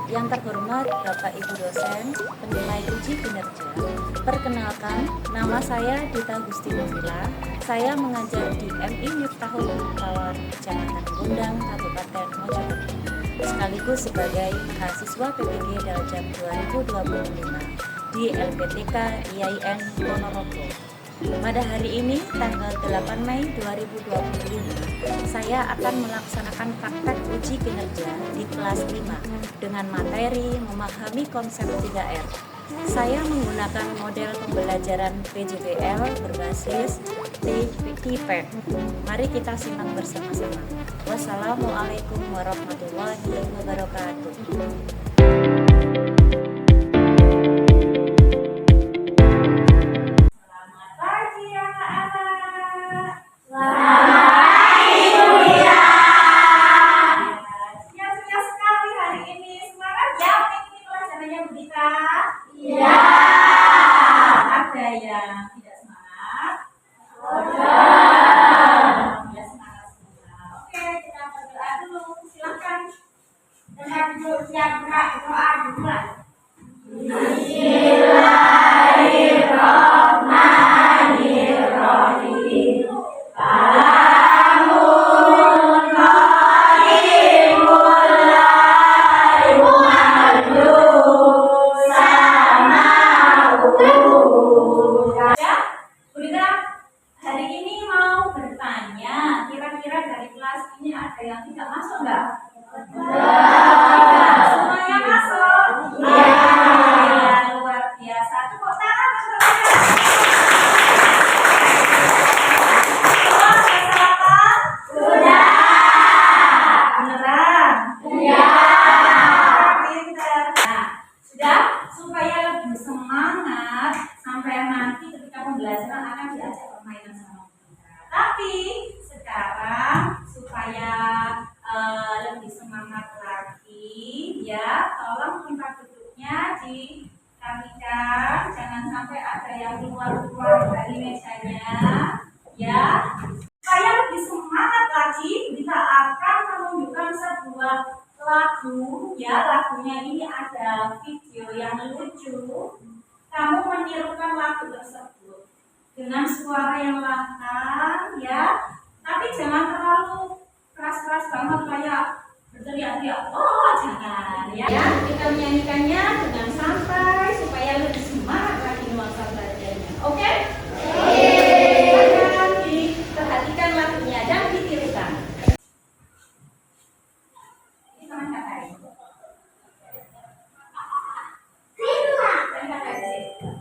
Yang terhormat Bapak Ibu dosen, penilai uji kinerja. Perkenalkan, nama saya Dita Gustinovila. Saya mengajar di MI Miftahul Ulum, Kecamatan Gondang, Kabupaten Mojokerto, sekaligus sebagai mahasiswa PPG Daljab 2025 di LPTK IAIN Ponorogo. Pada hari ini, tanggal 8 Mei 2025, saya akan melaksanakan praktek uji kinerja di kelas 5 dengan materi memahami konsep 3R. Saya menggunakan model pembelajaran PJBL berbasis TPEC. Mari kita simak bersama-sama. Wassalamualaikum warahmatullahi wabarakatuh. Ada yang tidak masuk enggak? Semuanya masuk? Iya, luar biasa. Tepuk tangan untuk kalian. Semua sudah sarapan? Sudah. Beneran? Iya. Pinter. Nah, sudah? Supaya lebih semangat sampai nanti ketika pembelajaran akan diajak permainan sama kita. Tapi sekarang supaya lebih semangat lagi, ya, tolong tempat duduknya dirapikan, jangan sampai ada yang keluar dari mejanya, ya. Supaya lebih semangat lagi, kita akan menunjukkan sebuah lagu, ya. Lagunya ini ada video yang lucu. Kamu menirukan lagu tersebut dengan suara yang lantang, ya. Tapi jangan terlalu keras-keras banget kayak berteriak-teriak. Oh, jangan, ya. Kita menyanyikannya dengan santai supaya lebih semangat lagi nuansa belajarnya. Oke? Silakan diperhatikan lagunya dan ditirukan. Ini sama kakak ya? Dan kakak di sini.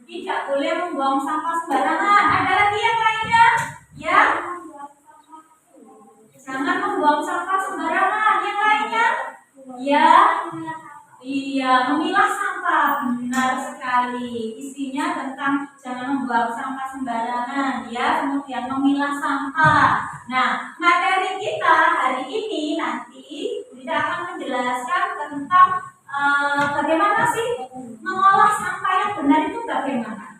Tidak boleh membuang sampah sembarangan. Ada lagi yang lainnya? Ya? Jangan membuang sampah sembarangan. Yang lainnya? Ya? Iya, memilah sampah. Benar sekali. Isinya tentang jangan membuang sampah sembarangan. kebersihan ya, kemudian memilah sampah. Nah, materi kita hari ini nanti kita akan menjelaskan tentang bagaimana sih mengolah sampah yang benar itu bagaimana.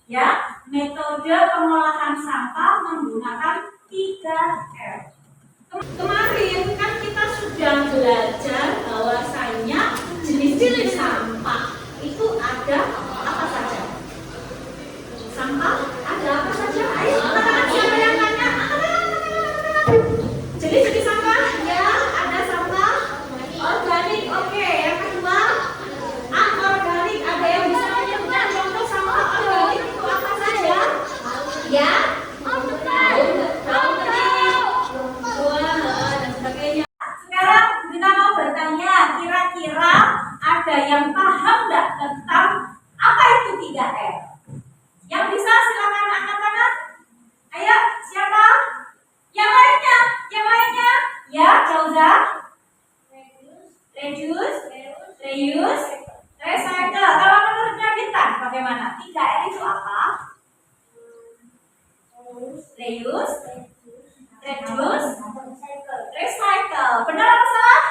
Ya, metode pengolahan sampah menggunakan 3R. Kemarin kan kita sudah belajar bahwasanya jenis-jenis sampah itu ada apa saja? Sampah ada apa saja? Ayo, katakan siapa yang tanya? Jenis-jenis sampah ya, ada sampah organik, oke. Yang kedua, anorganik. Ada yang bisa menyebutkan contoh sampah organik itu apa saja? Ya, sekarang kita mau bertanya, kira-kira ada yang paham nggak tentang apa itu 3R? Yang bisa silakan angkat tangan. Ayo, siapa? Yang lainnya, ya, Jauza. Reuse, recycle. Kalau menurutnya Bintan, bagaimana? 3R itu apa? Reuse, recycle. Benar atau salah?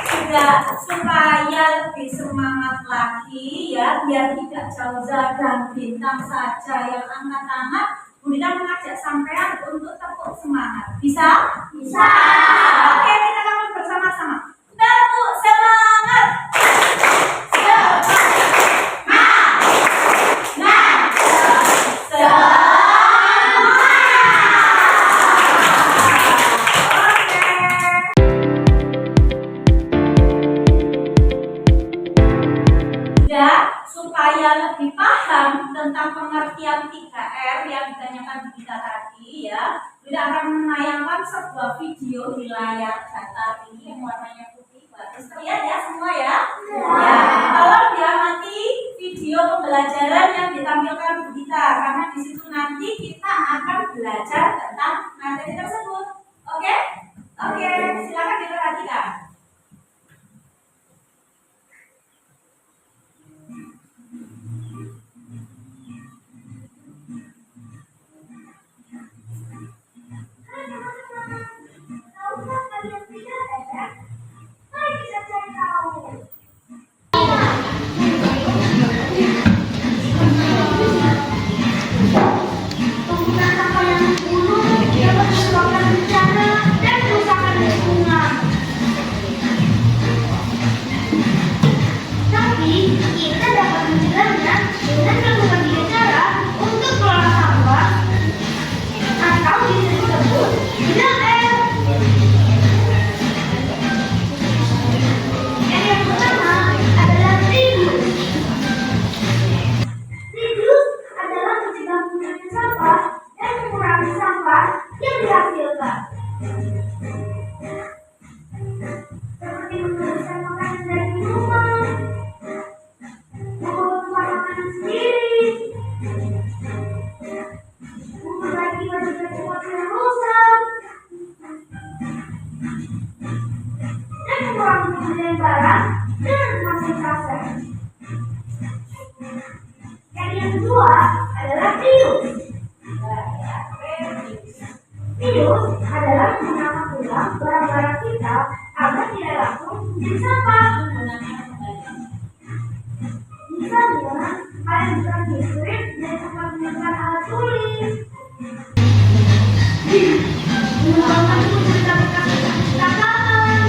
Sudah, supaya lebih semangat lagi ya, biar tidak Jauza dan Bintang saja yang angkat tangan, Bunda mengajak sampean untuk tepuk semangat. Bisa? Bisa. Oke, kita lakukan bersama-sama. Tepuk semangat. Supaya lebih paham tentang pengertian 3R yang ditanyakan kita tadi ya, kita akan menayangkan sebuah video di layar datar ini yang warnanya putih. Bagus terlihat ya semua ya? Ya. Tolong diamati video pembelajaran yang ditampilkan kita, karena di situ nanti kita akan belajar tentang materi tersebut. Oke? Oke, silakan diperhatikan. Yang kedua adalah reuse. Reuse adalah menggunakan ulang barang-barang kita agar tidak langsung menjadi sampah. Misalnya, kalian bisa biskuit dan akan menggunakan alat tulis. Mengembangkan bekas perpustakaan.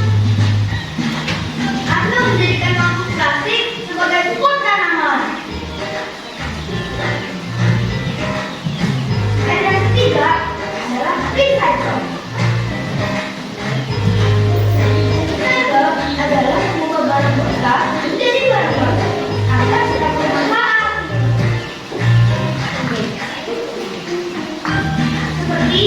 Atau menjadikan lampu plastik sebagai pupuk tanaman. Dan yang ketiga adalah recycle. Recycle adalah mengubah barang bekas menjadi barang baru agar tidak bermanfaat. Seperti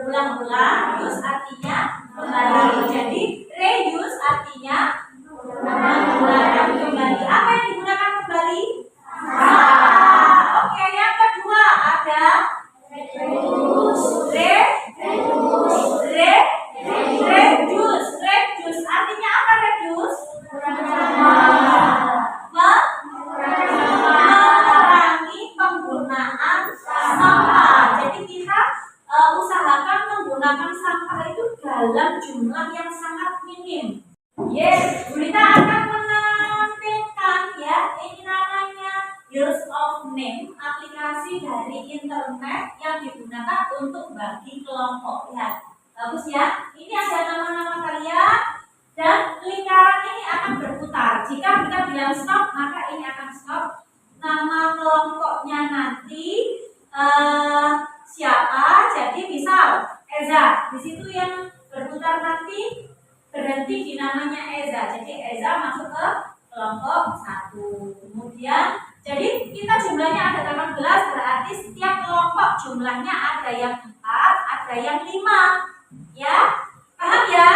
berulang-ulang, use artinya kembali. Jadi reuse artinya menggunakan kembali. Apa yang digunakan kembali? Oke, yang kedua ada reduce. Artinya apa reduce? Mengurangi penggunaan sampah. Jadi kita usahakan menggunakan sampah itu dalam jumlah yang sangat minim. Yes, kita akan menampilkan ya, ini namanya Hills of Name, aplikasi dari internet yang digunakan untuk bagi kelompok. Lihat, bagus ya. Ini ada nama-nama kalian dan lingkaran ini akan berputar. Jika kita bilang stop, maka ini akan stop. Nama kelompoknya nanti siapa? Jadi misal Eza, di situ yang berputar nanti berhenti di namanya Eza. Jadi Eza masuk ke kelompok 1. Kemudian jadi kita jumlahnya ada 18, berarti setiap kelompok jumlahnya ada yang 4, ada yang 5. Ya, paham ya?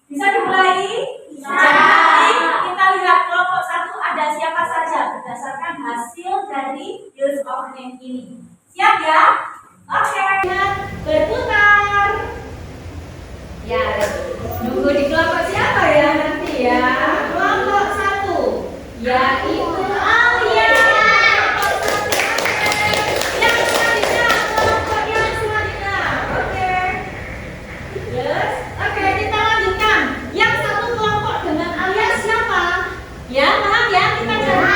Bisa dimulai? Jadi kita lihat kelompok 1 ada siapa saja berdasarkan hasil dari Hills of Name ini. Siap ya? Oke, berputar. Ya, nunggu di kelompok siapa ya nanti ya? Kelompok 1, yaitu Alia. Yang selanjutnya, kelompok yang selanjutnya. Oke. Yes. Oke, kita lanjutkan. Yang satu kelompok dengan Alia siapa? Ya, paham ya? Kita cari.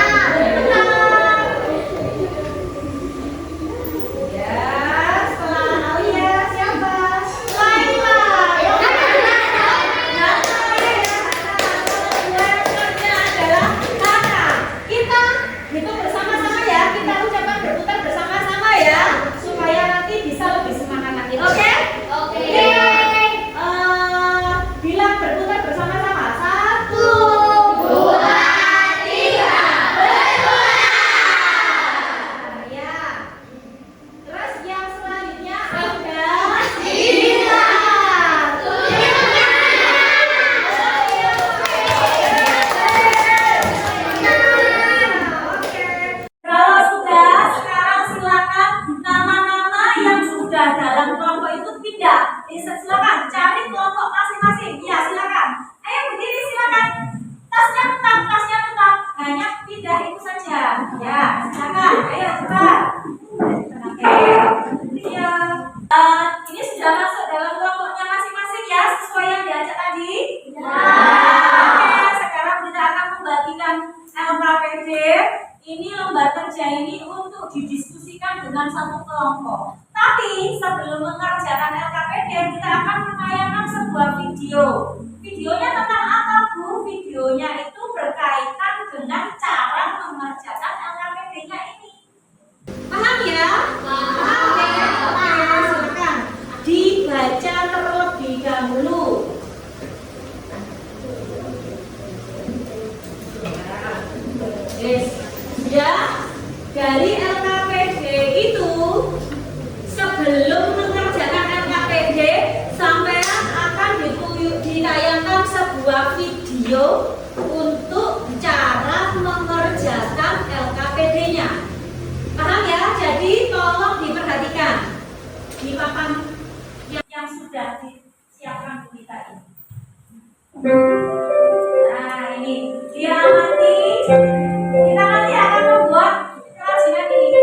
Ini lembar kerja ini untuk didiskusikan dengan satu kelompok. Tapi sebelum mengerjakan LKPD, kita akan menayangkan sebuah video. Videonya tentang apa, Bu? Videonya itu berkaitan dengan cara mengerjakan LKPD-nya ini. Paham ya? Paham ya? Oke, silakan dibaca terlebih dahulu. Yes. Ya, dari LKPD itu sebelum mengerjakan LKPD sampean akan ditayangkan sebuah video untuk cara mengerjakan LKPD-nya. Paham ya? Jadi tolong diperhatikan di papan yang sudah disiapkan Bu Rita ini. Nah, ini diamati. Kita nanti akan membuat kerajinan ini.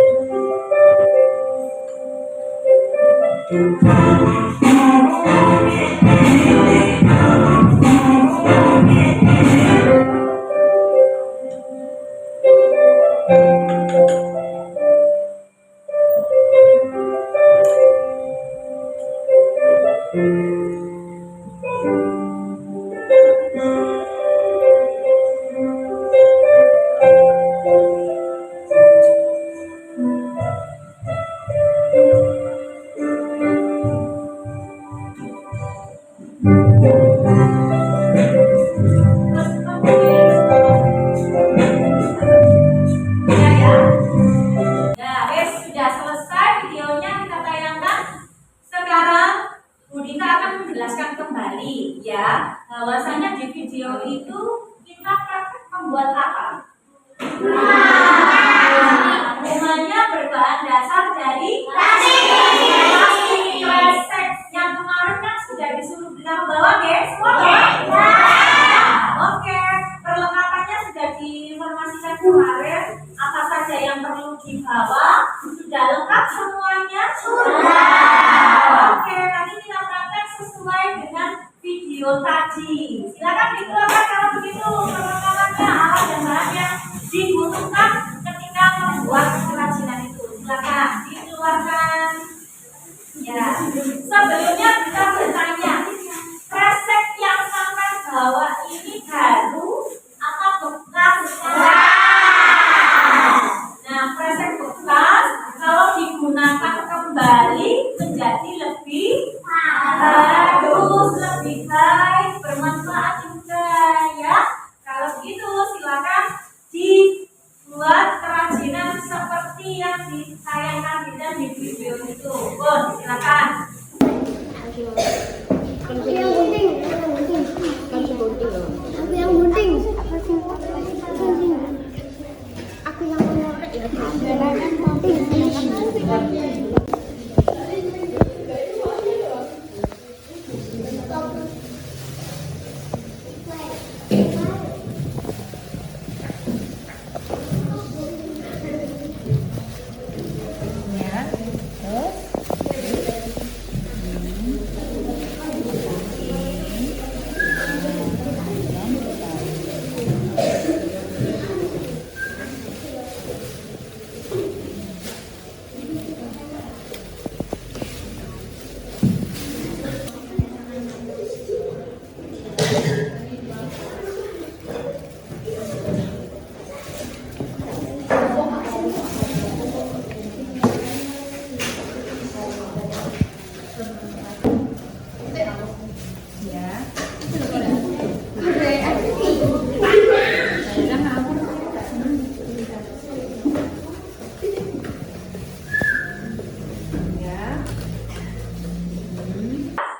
Sekarang akan menjelaskan kembali ya, bahwasanya di video itu kita praktek membuat apa? Rumahnya berbahan dasar dari plastik. Kresek yang kemarin kan sudah disuruh kita bawa, guys. Oke, perlengkapannya sudah diinformasikan kemarin. Apa saja yang perlu dibawa? Sudah lengkap semuanya? Oke, nanti kita praktek sesuai dengan video tadi. Silakan dikeluarkan kalau begitu perlengkapannya, alat dan bahan yang dibutuhkan ketika membuat kerajinan itu. Silakan dikeluarkan. Ya, sebelumnya kita bertanya, kresek yang sampai bawah ini baru atau bekas? Nah, kresek bekas kalau digunakan kembali menjadi lebih bagus, lebih baik, bermanfaat juga ya. Kalau begitu silakan dibuat kerajinan seperti yang ditayangkan di video itu. Bon, silakan. Aku yang gunting. Aku yang gunting. Aku yang mengorek ya.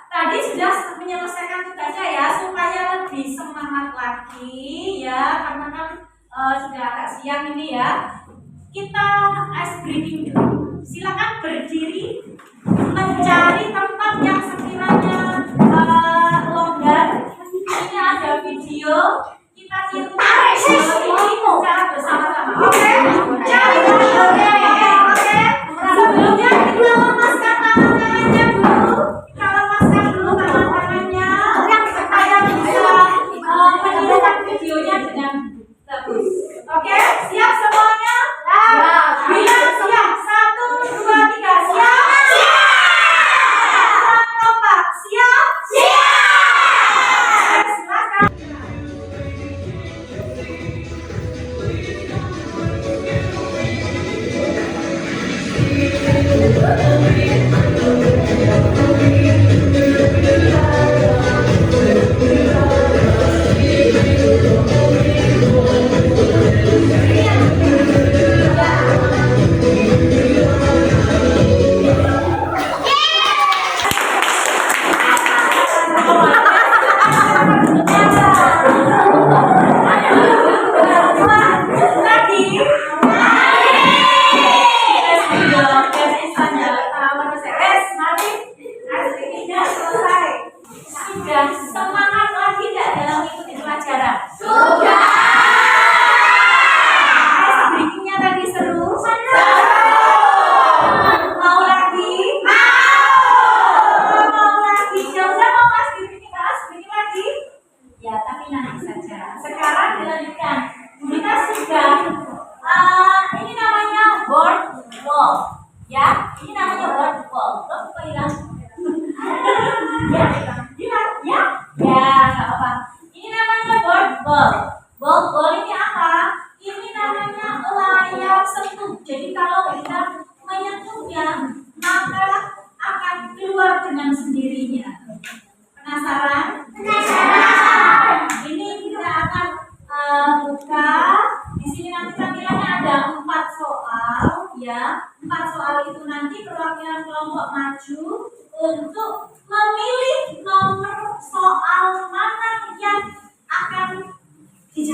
Tadi sudah menyelesaikan tugasnya ya, supaya lebih semangat lagi ya, karena kan sudah agak siang ini ya. Kita ice breaking dulu. Silakan berdiri, mencari tempat yang sekiranya longgar. Ini ada video, kita tiru video ini secara bersama-sama. Oke? Oke. Sebelumnya kita lepaskan tangan-tangannya dulu. Kita lepaskan dulu tangan-tangannya supaya bisa menirukan videonya dengan bagus. Oke, siap semuanya? Bilang siap. 1, 2, 3, siap. Kompak, siap. Silakan. Sudah semangat lagi tidak dalam mengikuti pelajaran? Sudah. Breakingnya tadi seru? Mau lagi? Mau lagi? Jauh-jauh mau mas breaking lagi? Ya, tapi nanti saja. Sekarang dilanjutkan. Kita sudah ini namanya board ball. Ya, ini namanya board ball. Terus apa hilang? Ya, hilang ya? Ya, nggak apa. Ini namanya board ball. Board ball ini apa? Ini namanya layar sentuh. Jadi kalau kita menyentuhnya, maka akan keluar dengan sendirinya. Penasaran? Penasaran. Ini kita akan buka. Di sini nanti tampilannya ada 4 soal, ya. 4 soal itu nanti perwakilan kelompok maju untuk memilih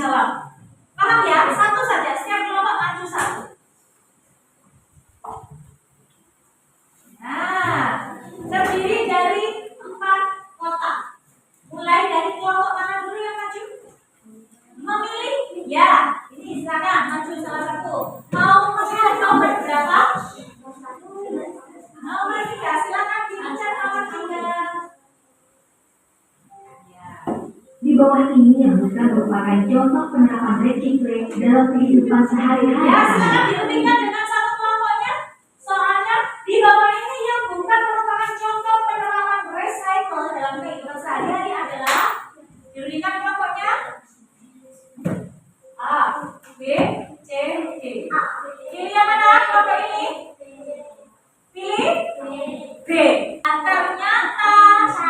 jawab. Paham ya? Satu saja, setiap kelompok maju satu. Nah, terdiri dari 4 kotak. Mulai dari kelompok mana dulu yang maju? Memilih? Ya, ini silakan maju salah satu. Mau memilih nomor berapa? Nomor 3, silakan dipencet nomor 3. Di bawah ini yang bukan merupakan contoh penerapan ranking rate dalam kehidupan sehari-hari. Ya, silakan dihentikan dengan satu kelompoknya. Soalnya di bawah ini yang bukan merupakan contoh penerapan recycle dalam kehidupan sehari-hari adalah dihentikan kelompoknya A, B, C, D. Pilih yang mana kelompok ini? Pilih B. Ternyata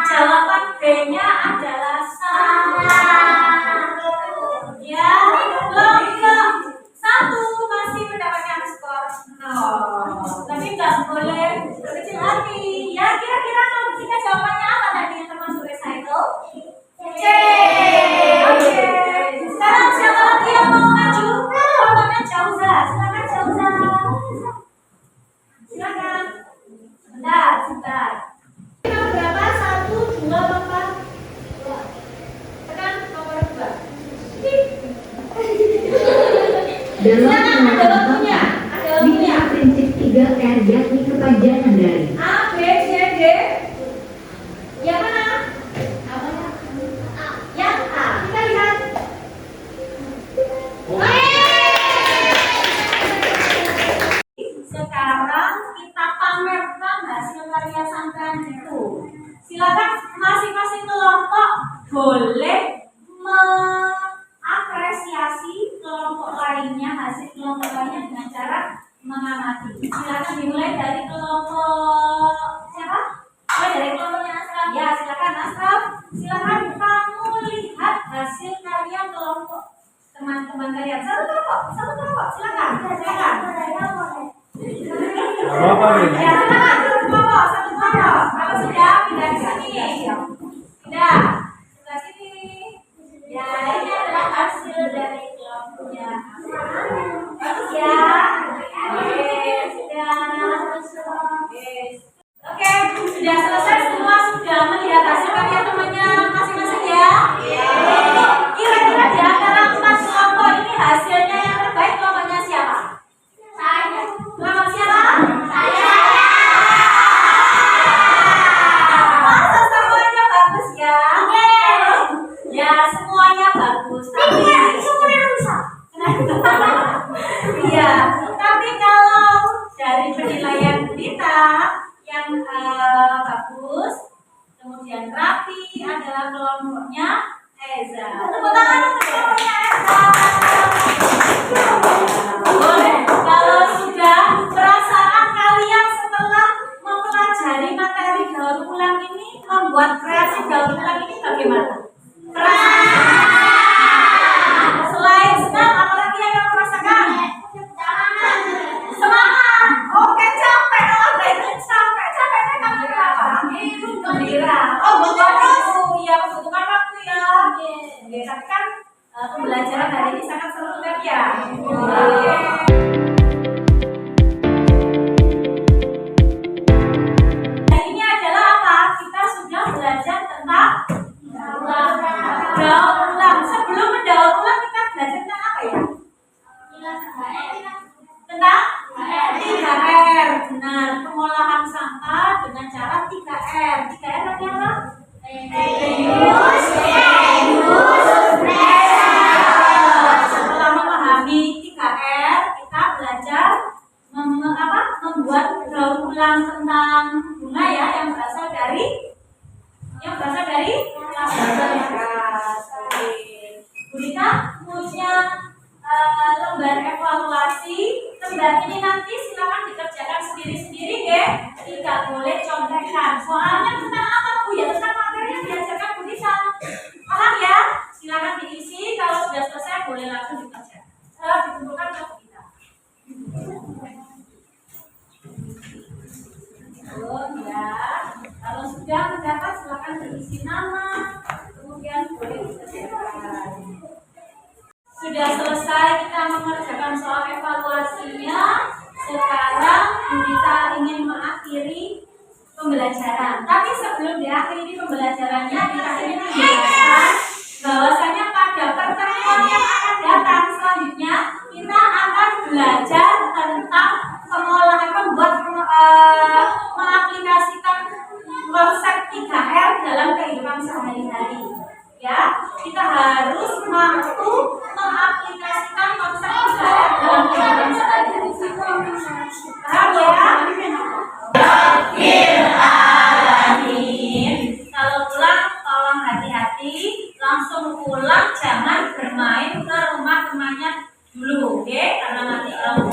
jawaban B-nya adalah salah. Ya, kelompok 1 masih mendapatkan skor 0. Tapi nggak boleh berkecil hati. Ya, kira-kira nomor 3 jawabannya apa tadi yang termasuk recycle? C. Oke. Sekarang siapa lagi yang mau maju? Kelompoknya Jauza. Silakan Jauza. Silakan. Sebentar. Nomor berapa? 1, 2, 4. Tekan nomor 2. Dalam Ada waktunya. Ada waktunya. Ini prinsip 3R yakni kepanjangan dari A, B, C, D. Yang mana? Yang A. Kita lihat. Sekarang kita pamerkan hasil karya sampean itu. Silakan masing-masing kelompok boleh mengapresiasi kelompok lainnya, hasil kelompok lainnya dengan cara mengamati. Silakan dimulai dari kelompok siapa? Oh, dari kelompoknya Asraf. Ya, silakan Asraf. Silakan kamu lihat hasil karya kelompok teman-teman kalian. Satu kelompok. Silakan. Apa ini? Ya, silakan satu kelompok. Kalau sudah pindah ke sini. Pindah ke sini. Ya, ini adalah hasil dari kelompoknya. Bagus ya. Oke, sudah. Oke, sudah selesai semua, sudah melihat hasil karya temannya masing-masing ya. Kira-kira di antara 4 kelompok ini hasilnya yang terbaik kelompoknya siapa? Saya. Kelompok siapa? Saya. Masa semuanya bagus ya? Ya, semuanya bagus. Tapi semuanya rusak. Iya, tapi kalau dari penilaian kita yang bagus, kemudian rapi adalah kelompoknya Eza. Tepuk tangan untuk kelompoknya Eza. Boleh, kalau sudah perasaan kalian setelah mempelajari materi daur ulang ini, membuat kreasi daur ulang ini bagaimana? Selain senang, apalagi yang kamu rasakan? Semangat. Oke, capek. Kalau itu capeknya kamu kenapa? Gembira. Oh, betul. Iya, membutuhkan waktu ya. Oke, tapi kan pembelajaran hari ini sangat seru kan ya? Oke. Ini adalah apa? Kita sudah belajar tentang daur ulang. Sebelum mendaur ulang kita belajar tentang apa ya? Tentang 3R. Benar, pengolahan sampah dengan cara 3R. 3R artinya apa? Setelah memahami 3R, kita belajar membuat daur ulang tentang bunga ya yang berasal dari beras. Oke. Bu Rita punya lembar evaluasi. Lembar ini nanti silakan dikerjakan sendiri-sendiri ya. Tidak boleh contekan. Soalnya tentang apa Bu ya? Tentang materi yang diajarkan Bu Rita. Paham ya? Silakan diisi. Kalau sudah selesai boleh langsung dikerjakan. Dikumpulkan ke kita. Ya. Kalau sudah mendapat silakan diisi nama, kemudian boleh dikerjakan. diakhiri pembelajarannya, kita ingin menjelaskan bahwasanya pada pertemuan yang akan datang selanjutnya kita akan belajar tentang pengolahan mengaplikasikan konsep 3R dalam kehidupan sehari-hari. Ya, kita harus mampu mengaplikasikan konsep 3R dalam kehidupan sehari-hari. Paham ya? Kalau pulang tolong hati-hati, langsung pulang, jangan bermain ke rumah temannya dulu, oke? Karena nanti kalau